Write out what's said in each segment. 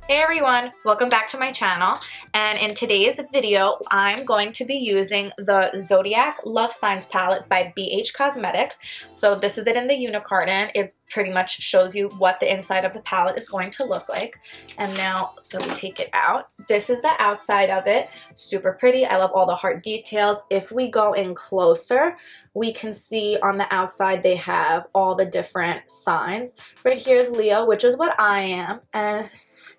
Hey everyone, welcome back to my channel, and in today's video I'm going to be using the Zodiac Love Signs palette by BH Cosmetics. So this is it in the unicarton. It pretty much shows you what the inside of the palette is going to look like. And now that we take it out, this is the outside of it. Super pretty. I love all the heart details. If we go in closer, we can see on the outside they have all the different signs. Right here is Leo, which is what I am, and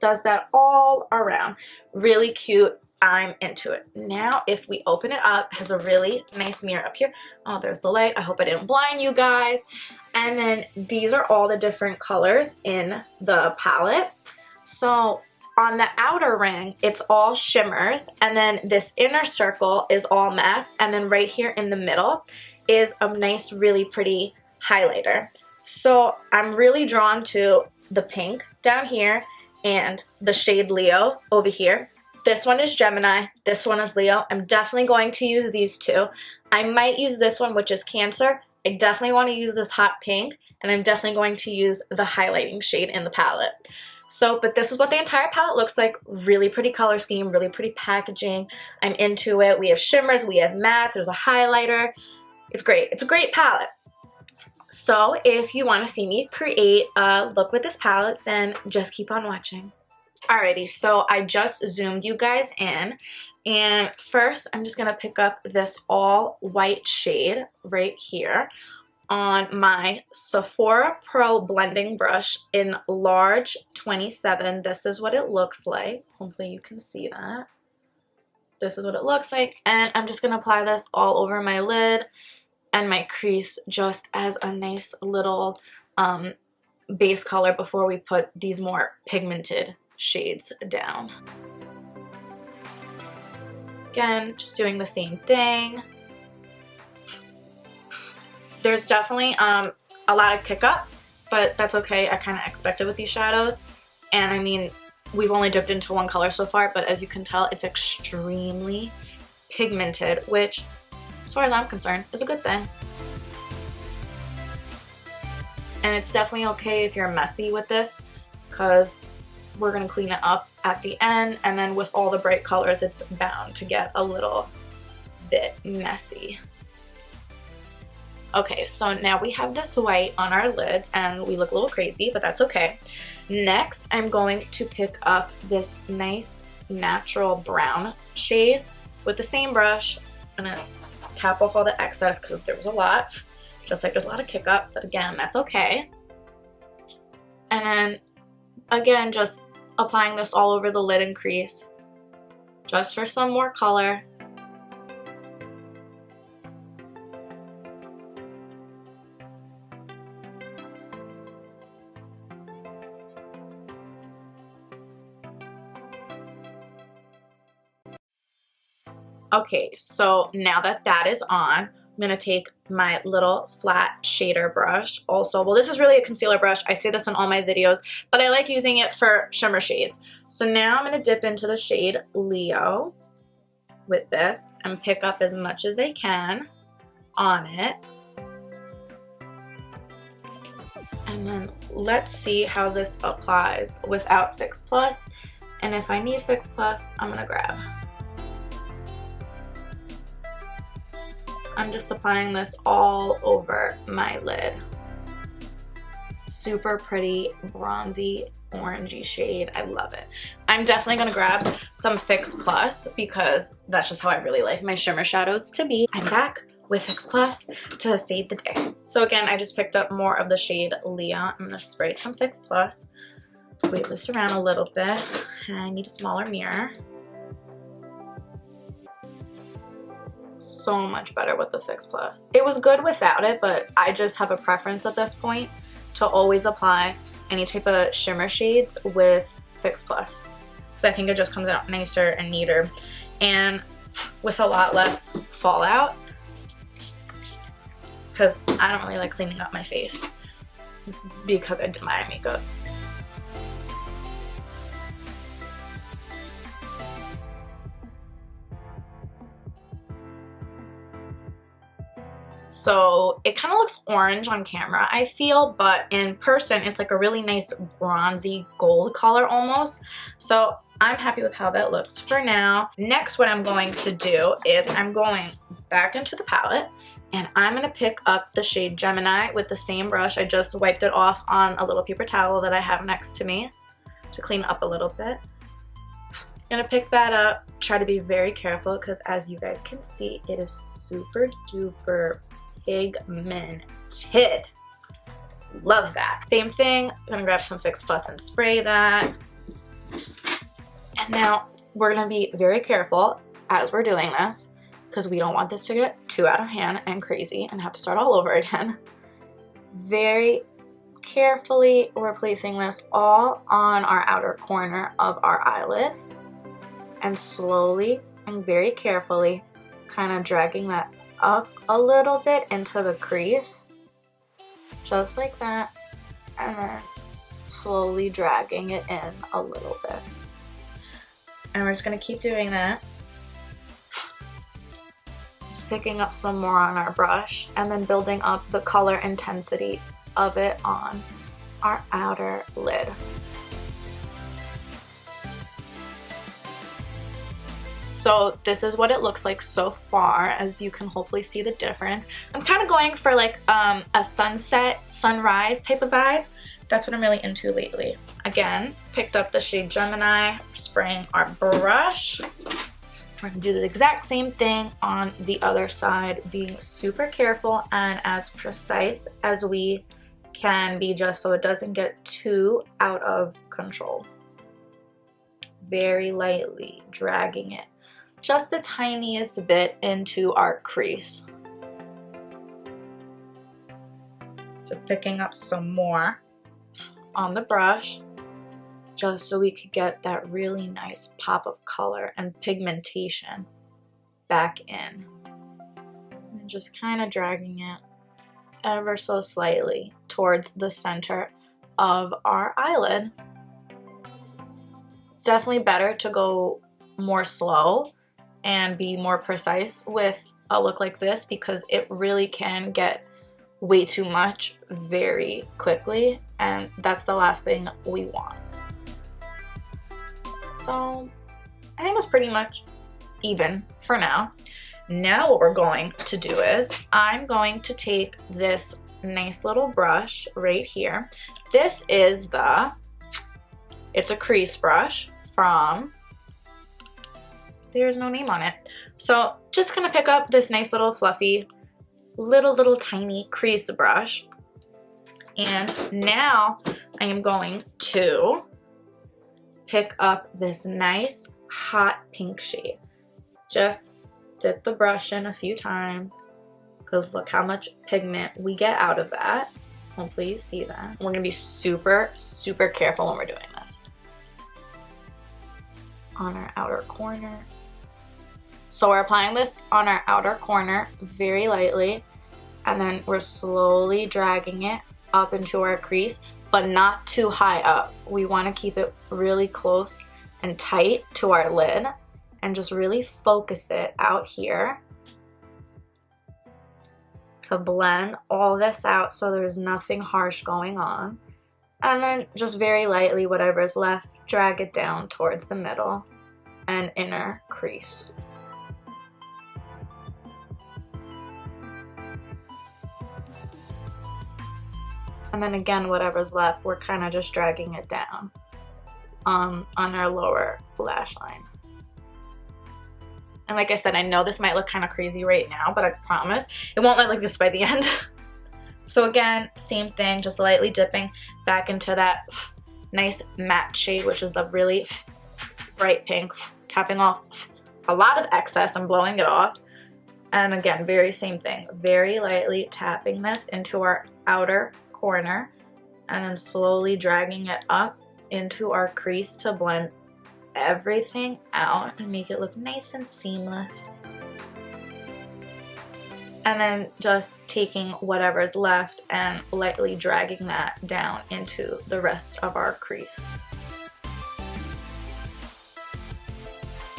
does that all around. Really cute. I'm into it. Now, if we open it up, it has a really nice mirror up here. Oh, there's the light. I hope I didn't blind you guys. And then these are all the different colors in the palette. So on the outer ring, it's all shimmers. And then this inner circle is all mattes. And then right here in the middle is a nice, really pretty highlighter. So I'm really drawn to the pink down here and the shade Leo over here. This one is Gemini, this one is Leo. I'm definitely going to use these two. I might use this one, which is Cancer. I definitely want to use this hot pink, and I'm definitely going to use the highlighting shade in the palette. So, but this is what the entire palette looks like. Really pretty color scheme, really pretty packaging. I'm into it. We have shimmers, we have mattes, there's a highlighter. It's great. It's a great palette. So if you want to see me create a look with this palette, then just keep on watching. Alrighty, so I just zoomed you guys in, and first I'm just going to pick up this all white shade right here on my Sephora Pro blending brush in large 27. This is what it looks like. Hopefully you can see that. This is what it looks like, and I'm just going to apply this all over my lid and my crease just as a nice little base color before we put these more pigmented shades down. Again, just doing the same thing. There's definitely a lot of kick up, but that's okay. I kind of expected with these shadows. And I mean, we've only dipped into one color so far, but as you can tell, it's extremely pigmented, which, as far as I'm concerned, is a good thing. And it's definitely okay if you're messy with this, because we're going to clean it up at the end, and then with all the bright colors, it's bound to get a little bit messy. Okay, so now we have this white on our lids, and we look a little crazy, but that's okay. Next, I'm going to pick up this nice natural brown shade with the same brush. I'm going to tap off all the excess because there was a lot, just like there's a lot of kick up, but again, that's okay. And then again, just applying this all over the lid and crease just for some more color. Okay, so now that that is on, I'm going to take my little flat shader brush also. Well, this is really a concealer brush. I say this in all my videos, but I like using it for shimmer shades. So now I'm going to dip into the shade Leo with this and pick up as much as I can on it. And then let's see how this applies without Fix Plus. And if I need Fix Plus, I'm going to grab. I'm just applying this all over my lid. Super pretty, bronzy, orangey shade. I love it. I'm definitely gonna grab some Fix Plus because that's just how I really like my shimmer shadows to be. I'm back with Fix Plus to save the day. So again, I just picked up more of the shade Leo. I'm gonna spray some Fix Plus, wave this around a little bit, and I need a smaller mirror. So much better with the Fix Plus. It was good without it, but I just have a preference at this point to always apply any type of shimmer shades with Fix Plus, because I think it just comes out nicer and neater and with a lot less fallout, because I don't really like cleaning up my face because I did my eye makeup. So it kind of looks orange on camera, I feel, but in person it's like a really nice bronzy gold color almost. So I'm happy with how that looks for now. Next, what I'm going to do is I'm going back into the palette and I'm going to pick up the shade Gemini with the same brush. I just wiped it off on a little paper towel that I have next to me to clean up a little bit. I'm gonna pick that up, try to be very careful because as you guys can see, it is super duper pigmented. Love that. Same thing, I'm gonna grab some Fix Plus and spray that. And now we're gonna be very careful as we're doing this because we don't want this to get too out of hand and crazy and have to start all over again. Very carefully we're placing this all on our outer corner of our eyelid. And slowly and very carefully kind of dragging that up a little bit into the crease. Just like that. And then slowly dragging it in a little bit. And we're just going to keep doing that. Just picking up some more on our brush and then building up the color intensity of it on our outer lid. So this is what it looks like so far, as you can hopefully see the difference. I'm kind of going for like a sunset, sunrise type of vibe. That's what I'm really into lately. Again, picked up the shade Gemini, spraying our brush. We're gonna do the exact same thing on the other side, being super careful and as precise as we can be, just so it doesn't get too out of control. Very lightly dragging it just the tiniest bit into our crease. Just picking up some more on the brush just so we could get that really nice pop of color and pigmentation back in. And just kind of dragging it ever so slightly towards the center of our eyelid. It's definitely better to go more slow and be more precise with a look like this because it really can get way too much very quickly, and that's the last thing we want. So I think it's pretty much even for now. Now what we're going to do is I'm going to take this nice little brush right here. This is it's a crease brush from, there's no name on it. So just gonna pick up this nice little fluffy, little tiny crease brush. And now I am going to pick up this nice hot pink shade. Just dip the brush in a few times because look how much pigment we get out of that. Hopefully you see that. We're gonna be super careful when we're doing this. On our outer corner. So we're applying this on our outer corner very lightly, and then we're slowly dragging it up into our crease, but not too high up. We want to keep it really close and tight to our lid and just really focus it out here to blend all this out so there's nothing harsh going on. And then just very lightly, whatever is left, drag it down towards the middle and inner crease. And then again, whatever's left, we're kind of just dragging it down on our lower lash line. And like I said, I know this might look kind of crazy right now, but I promise it won't look like this by the end. So again, same thing, just lightly dipping back into that nice matte shade, which is the really bright pink, tapping off a lot of excess and blowing it off. And again, very same thing, very lightly tapping this into our outer corner and then slowly dragging it up into our crease to blend everything out and make it look nice and seamless. And then just taking whatever's left and lightly dragging that down into the rest of our crease.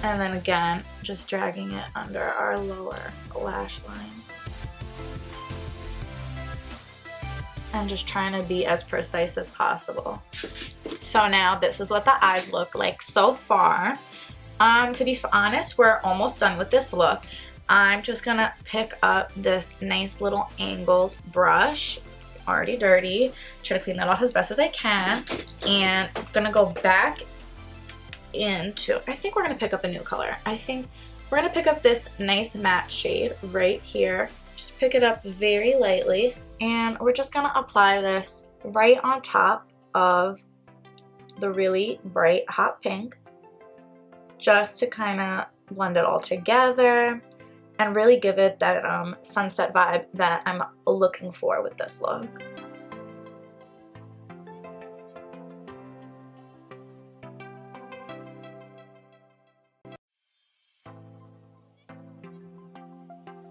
And then again, just dragging it under our lower lash line. and just trying to be as precise as possible. So now this is what the eyes look like so far. To be honest, we're almost done with this look. I'm just gonna pick up this nice little angled brush. It's already dirty. Try to clean that off as best as I can. And I'm gonna go back into, I think we're gonna pick up a new color. I think we're gonna pick up this nice matte shade right here. Just pick it up very lightly. And we're just gonna apply this right on top of the really bright hot pink, just to kind of blend it all together and really give it that sunset vibe that I'm looking for with this look.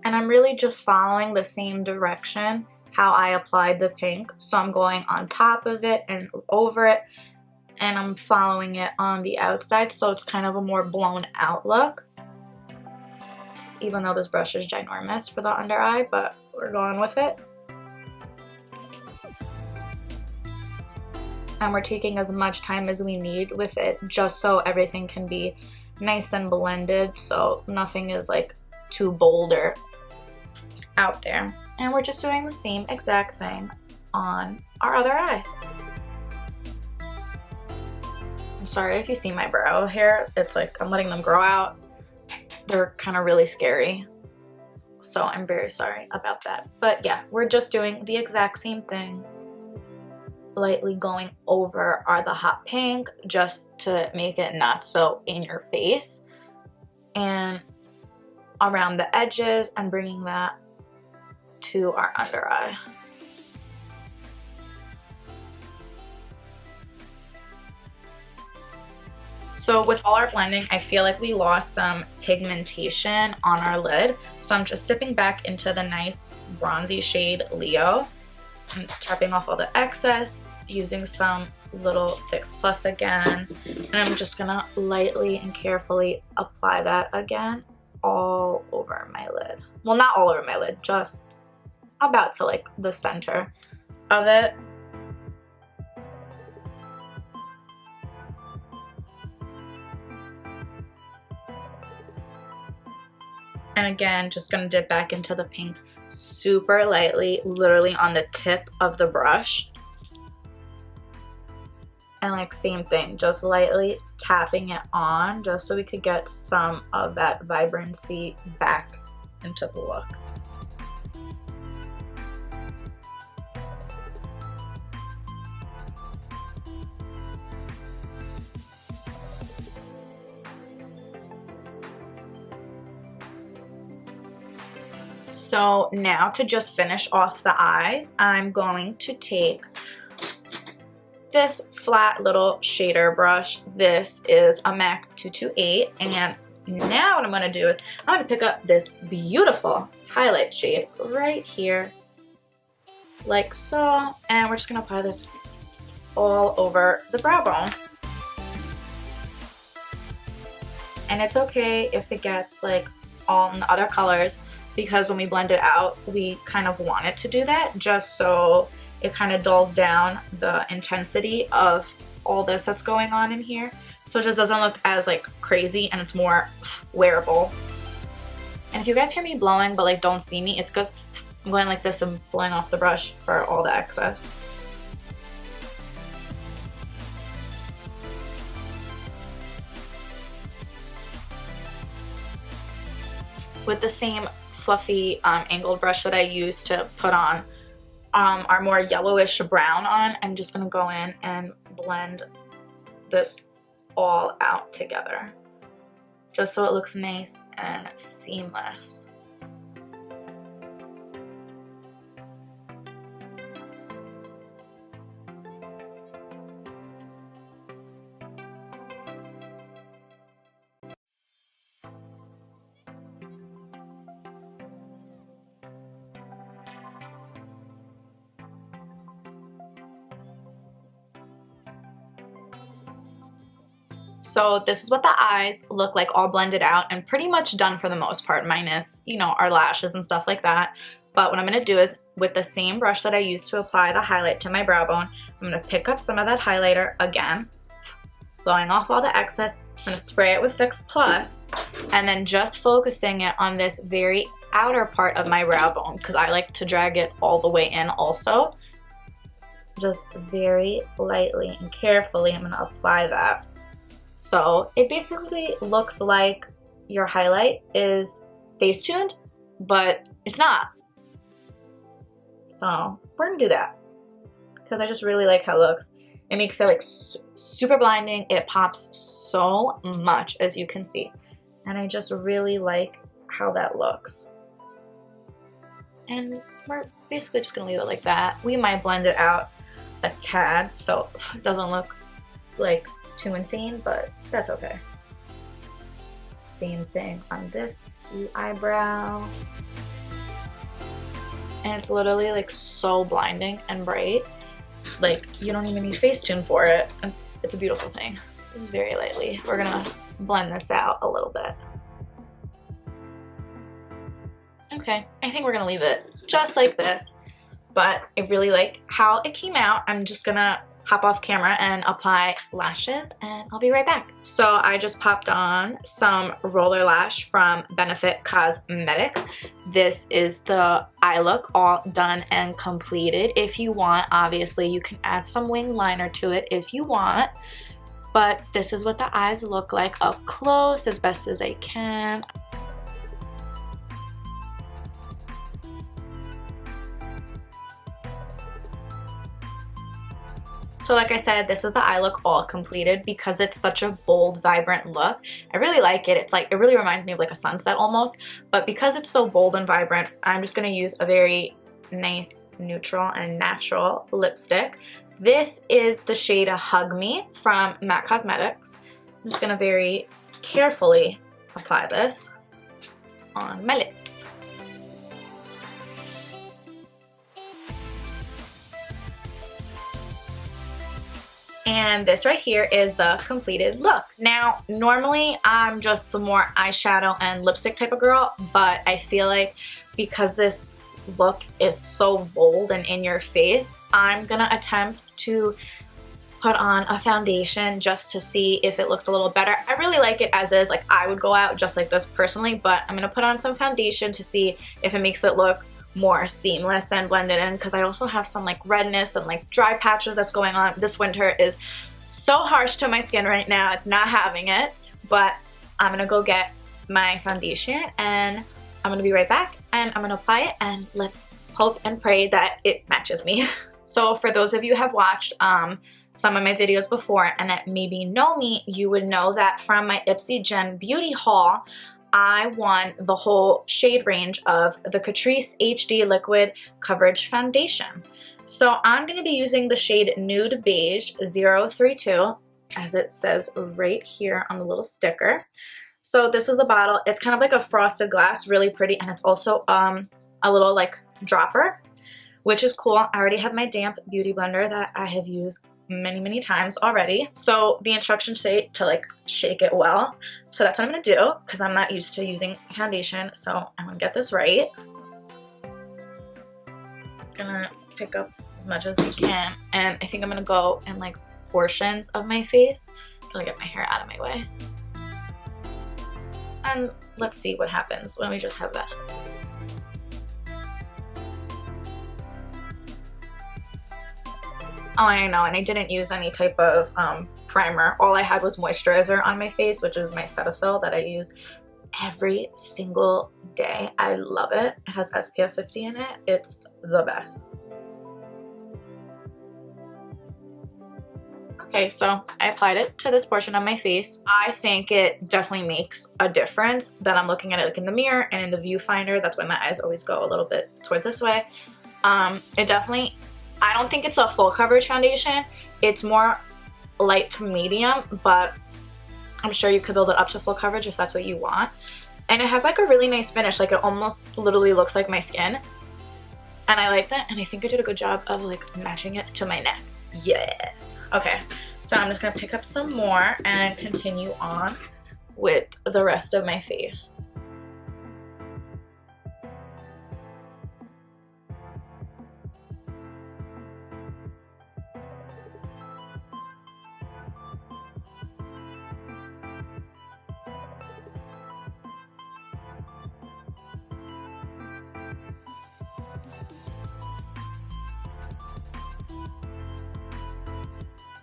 And I'm really just following the same direction how I applied the pink. So I'm going on top of it and over it, and I'm following it on the outside, so it's kind of a more blown out look. Even though this brush is ginormous for the under eye, but we're going with it. And we're taking as much time as we need with it, just so everything can be nice and blended, so nothing is like too bold or out there. And we're just doing the same exact thing on our other eye. I'm sorry if you see my brow hair, it's like I'm letting them grow out. They're kind of really scary, so I'm very sorry about that. But yeah, we're just doing the exact same thing. Lightly going over the hot pink just to make it not so in your face, and around the edges, and bringing that to our under eye. So with all our blending, I feel like we lost some pigmentation on our lid. So I'm just dipping back into the nice bronzy shade Leo. I'm tapping off all the excess, using some little Fix Plus again. And I'm just gonna lightly and carefully apply that again all over my lid. Well, not all over my lid, just about to like the center of it. And again, just gonna dip back into the pink super lightly, literally on the tip of the brush. And like same thing, just lightly tapping it on just so we could get some of that vibrancy back into the look. So now to just finish off the eyes, I'm going to take this flat little shader brush. This is a MAC 228, and now what I'm going to do is I'm going to pick up this beautiful highlight shade right here, like so, and we're just going to apply this all over the brow bone. And it's okay if it gets like all in the other colors, because when we blend it out, we kind of want it to do that just so it kind of dulls down the intensity of all this that's going on in here. So it just doesn't look as like crazy, and it's more wearable. And if you guys hear me blowing but like don't see me, it's because I'm going like this and blowing off the brush for all the excess. With the same fluffy angled brush that I used to put on our more yellowish brown on, I'm just going to go in and blend this all out together just so it looks nice and seamless. So this is what the eyes look like all blended out and pretty much done for the most part, minus, you know, our lashes and stuff like that. But what I'm going to do is, with the same brush that I used to apply the highlight to my brow bone, I'm going to pick up some of that highlighter again, blowing off all the excess. I'm going to spray it with Fix Plus, and then just focusing it on this very outer part of my brow bone, because I like to drag it all the way in also. Just very lightly and carefully, I'm going to apply that. So it basically looks like your highlight is face tuned, but it's not. So we're going to do that because I just really like how it looks. It makes it like super blinding. It pops so much, as you can see. And I just really like how that looks. And we're basically just gonna leave it like that. We might blend it out a tad so it doesn't look like too insane, but that's okay. Same thing on this eyebrow. And it's literally like so blinding and bright. Like, you don't even need Facetune for it. It's a beautiful thing. Just very lightly. We're gonna blend this out a little bit. Okay, I think we're gonna leave it just like this, but I really like how it came out. I'm just gonna hop off camera and apply lashes, and I'll be right back. So I just popped on some roller lash from Benefit Cosmetics. This is the eye look all done and completed. If you want, obviously you can add some wing liner to it if you want, but this is what the eyes look like up close as best as I can. So like I said, this is the eye look all completed because it's such a bold, vibrant look. I really like it. It's like, it really reminds me of like a sunset almost, but because it's so bold and vibrant, I'm just gonna use a very nice, neutral and natural lipstick. This is the shade Hug Me from MAC Cosmetics. I'm just gonna very carefully apply this on my lips. And this right here is the completed look. Now, normally I'm just the more eyeshadow and lipstick type of girl, but I feel like because this look is so bold and in your face, I'm gonna attempt to put on a foundation just to see if it looks a little better. I really like it as is. Like, I would go out just like this personally, but I'm gonna put on some foundation to see if it makes it look more seamless and blended in, because I also have some like redness and like dry patches that's going on. This winter is so harsh to my skin right now. It's not having it, but I'm gonna go get my foundation and I'm gonna be right back and I'm gonna apply it, and let's hope and pray that it matches me. So for those of you who have watched some of my videos before and that maybe know me, you would know that from my Ipsy Gen Beauty haul, I won the whole shade range of the Catrice HD Liquid Coverage Foundation. So I'm going to be using the shade Nude Beige 032, as it says right here on the little sticker. So this is the bottle. It's kind of like a frosted glass, really pretty, and it's also a little like dropper, which is cool. I already have my damp beauty blender that I have used many times already. So the instructions say to like shake it well. So that's what I'm gonna do because I'm not used to using foundation. So I'm gonna get this right. Gonna pick up as much as I can, and I think I'm gonna go in like portions of my face. I'm gonna get my hair out of my way. And let's see what happens when we just have that. Oh, I know, and I didn't use any type of primer. All I had was moisturizer on my face, which is my Cetaphil that I use every single day. I love it. It has SPF 50 in it. It's the best. Okay, so I applied it to this portion of my face. I think it definitely makes a difference that I'm looking at it like in the mirror and in the viewfinder. That's why my eyes always go a little bit towards this way. It definitely, I don't think it's a full coverage foundation. It's more light to medium, but I'm sure you could build it up to full coverage if that's what you want. And it has like a really nice finish. Like, it almost literally looks like my skin. And I like that. And I think I did a good job of like matching it to my neck. Yes. Okay. So I'm just going to pick up some more and continue on with the rest of my face.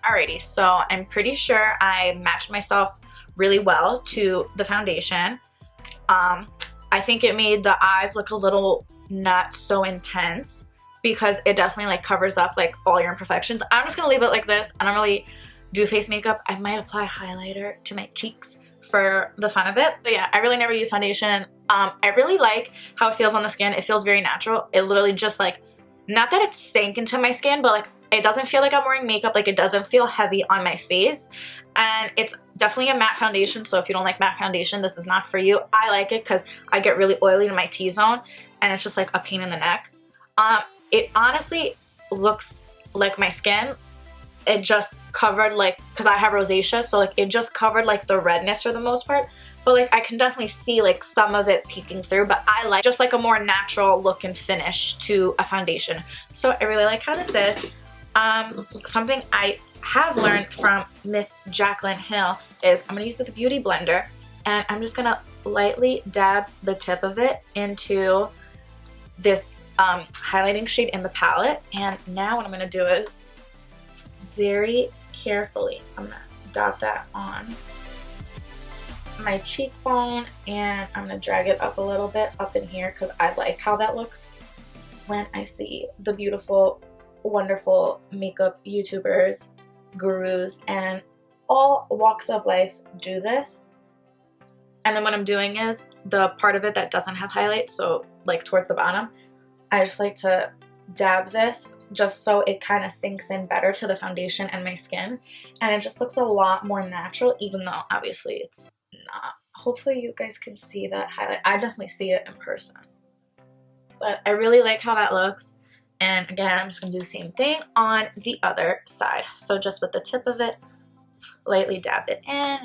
Alrighty, so I'm pretty sure I matched myself really well to the foundation. I think it made the eyes look a little not so intense because it definitely like covers up like all your imperfections. I'm just gonna leave it like this. I don't really do face makeup. I might apply highlighter to my cheeks for the fun of it. But yeah, I really never use foundation. I really like how it feels on the skin. It feels very natural. It literally just like, not that it sank into my skin, but like it doesn't feel like I'm wearing makeup. Like it doesn't feel heavy on my face. And it's definitely a matte foundation. So if you don't like matte foundation, this is not for you. I like it because I get really oily in my T-zone and it's just like a pain in the neck. It honestly looks like my skin. It just covered like, because I have rosacea, so like it just covered like the redness for the most part. But like I can definitely see like some of it peeking through, but I like just like a more natural look and finish to a foundation. So I really like how this is. Something I have learned from Miss Jaclyn Hill is I'm gonna use the Beauty Blender and I'm just gonna lightly dab the tip of it into this highlighting shade in the palette. And now what I'm gonna do is very carefully, I'm gonna dot that on my cheekbone and I'm gonna drag it up a little bit up in here because I like how that looks when I see the beautiful, wonderful makeup YouTubers, gurus, and all walks of life do this. And then what I'm doing is the part of it that doesn't have highlight, so like towards the bottom, I just like to dab this just so it kind of sinks in better to the foundation and my skin, and it just looks a lot more natural, even though obviously it's not. Hopefully you guys can see that highlight. I definitely see it in person, but I really like how that looks. And again, I'm just gonna do the same thing on the other side. So just with the tip of it, lightly dab it in,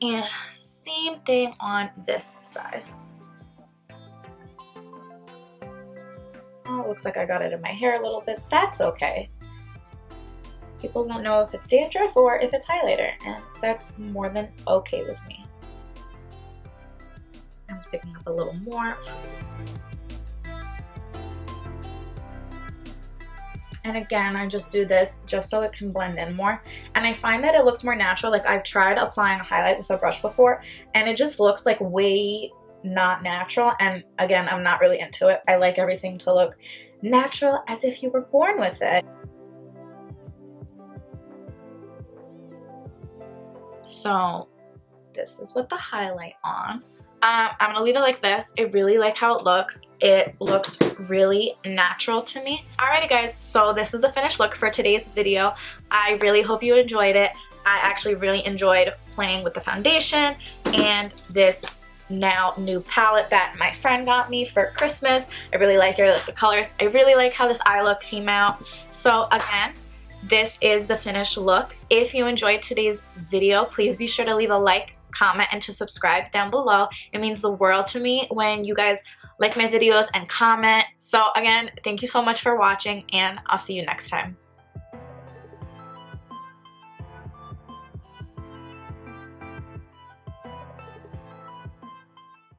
and same thing on this side. Oh, it looks like I got it in my hair a little bit. That's okay. People won't know if it's dandruff or if it's highlighter, and that's more than okay with me. I'm just picking up a little more. And again, I just do this just so it can blend in more. And I find that it looks more natural. Like I've tried applying a highlight with a brush before, and it just looks like way not natural. And again, I'm not really into it. I like everything to look natural, as if you were born with it. So this is with the highlight on. I'm gonna leave it like this. I really like how it looks. It looks really natural to me. Alrighty guys, so this is the finished look for today's video. I really hope you enjoyed it. I actually really enjoyed playing with the foundation and this now new palette that my friend got me for Christmas. I really like it. I like the colors. I really like how this eye look came out. So again, this is the finished look. If you enjoyed today's video, please be sure to leave a like, comment, and to subscribe down below. It means the world to me when you guys like my videos and comment. So again, thank you so much for watching, and I'll see you next time.